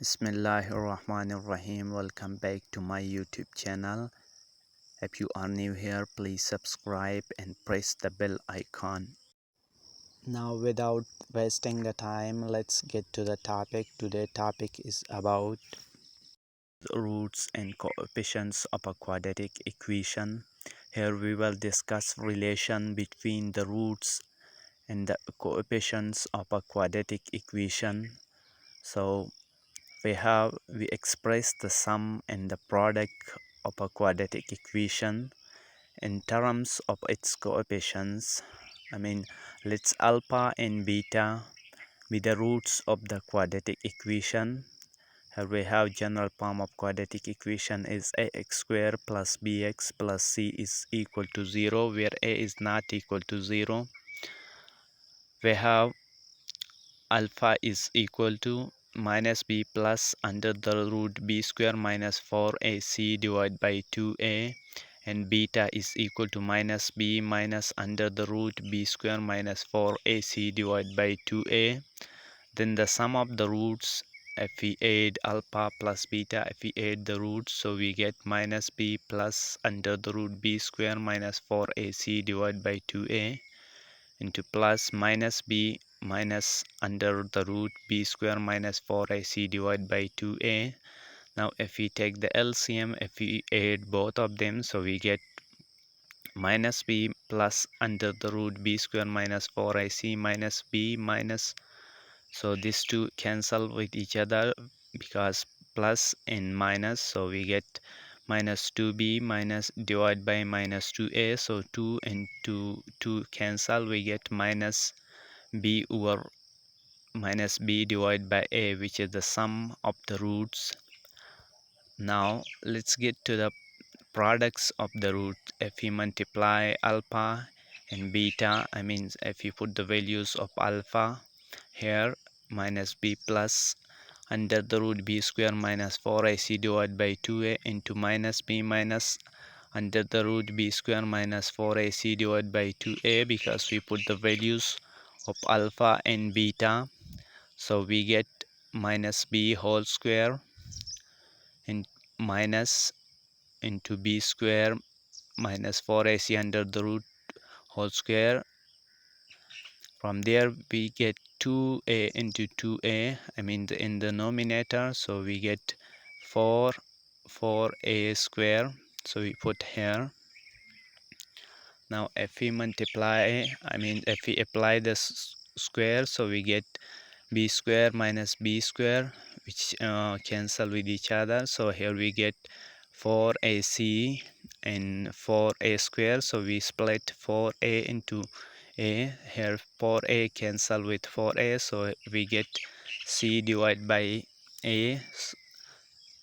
Bismillahirrahmanirrahim. Welcome back to my YouTube channel. If you are new here, please subscribe and press the bell icon. Now, without wasting the time, let's get to the topic. Today's topic is about the roots and coefficients of a quadratic equation. Here we will discuss relation between the roots and the coefficients of a quadratic equation. So we express the sum and the product of a quadratic equation in terms of its coefficients. Let's alpha and beta be the roots of the quadratic equation. Here we have general form of quadratic equation is ax squared plus bx plus c is equal to 0, where a is not equal to 0. We have alpha is equal to minus b plus under the root b square minus 4ac divided by 2a, and beta is equal to minus b minus under the root b square minus 4ac divided by 2a. Then the sum of the roots, if we add alpha plus beta, if we add the roots, so we get minus b plus under the root b square minus 4ac divided by 2a into plus minus b minus under the root b square minus 4ac divided by 2a. Now if we take the LCM, if we add both of them, so we get minus b plus under the root b square minus 4ac minus b minus, so these two cancel with each other because plus and minus, so we get minus 2b minus divided by minus 2a, so 2 and 2 cancel, we get minus b over minus b divided by a, which is the sum of the roots. Now let's get to the products of the root. If we multiply alpha and beta, if you put the values of alpha here, minus b plus under the root b square minus 4ac divided by 2a into minus b minus under the root b square minus 4ac divided by 2a, because we put the values of alpha and beta, so we get minus b whole square and minus into b square minus 4ac under the root whole square. From there we get 2a into 2a, in the numerator, so we get 4a square, so we put here. Now if we multiply, if we apply the square, so we get b square minus b square, which cancel with each other, so here we get 4ac and 4a square, so we split 4a into a, here 4a cancel with 4a, so we get c divided by a,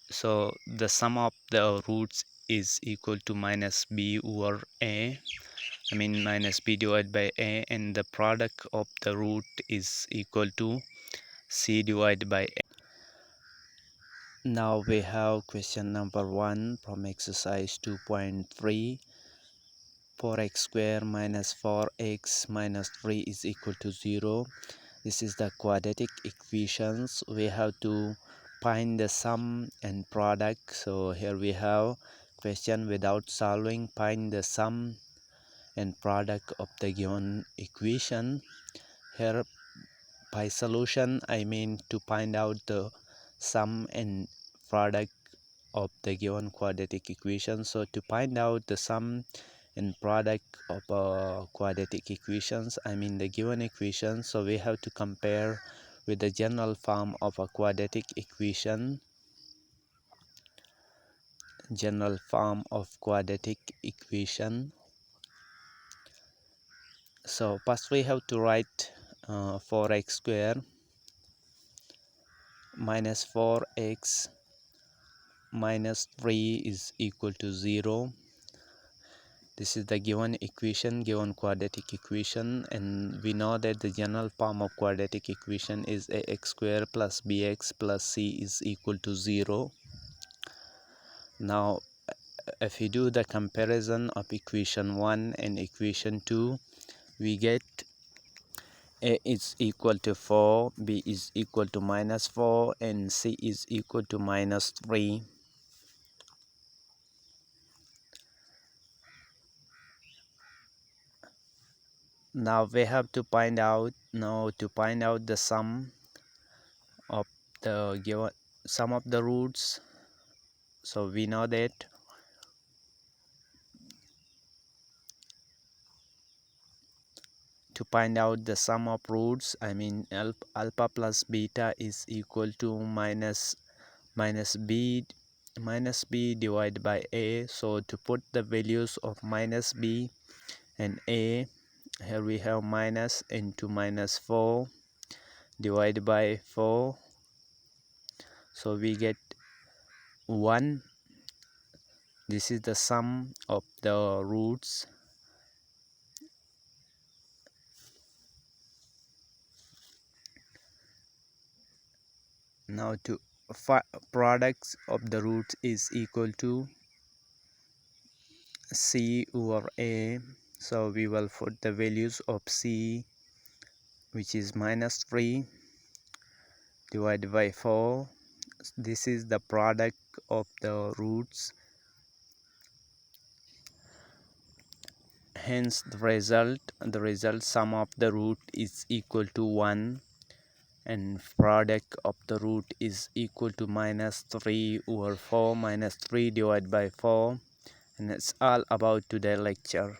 so the sum of the roots is equal to minus b over a, minus b divided by a, and the product of the root is equal to c divided by a. Now we have question number 1 from exercise 2.3. 4x squared minus 4x minus 3 is equal to 0. This is the quadratic equations. We have to find the sum and product. So here we have question without solving, find the sum and product of the given equation. Here by solution, to find out the sum and product of the given quadratic equation. So to find out the sum and product of quadratic equations, the given equation, so we have to compare with the general form of a quadratic equation. General form of quadratic equation. So first we have to write 4x squared minus 4x minus 3 is equal to 0. This is the given equation, given quadratic equation, and we know that the general form of quadratic equation is ax squared plus bx plus c is equal to 0. Now if we do the comparison of equation 1 and equation 2, we get A is equal to 4, B is equal to -4, and C is equal to -3. Now we have to find out the of the given sum of the roots. So we know that to find out the sum of roots, I mean alpha plus beta is equal to minus b divided by a. So to put the values of minus b and a, here we have minus into -4 divided by 4, so we get 1. This is the sum of the roots. Now to products of the roots is equal to c over a. So we will put the values of c, which is -3 divided by 4. This is the product of the roots. Hence the result sum of the root is equal to 1, and product of the root is equal to -3 over 4, -3 divided by 4. And that's all about today's lecture.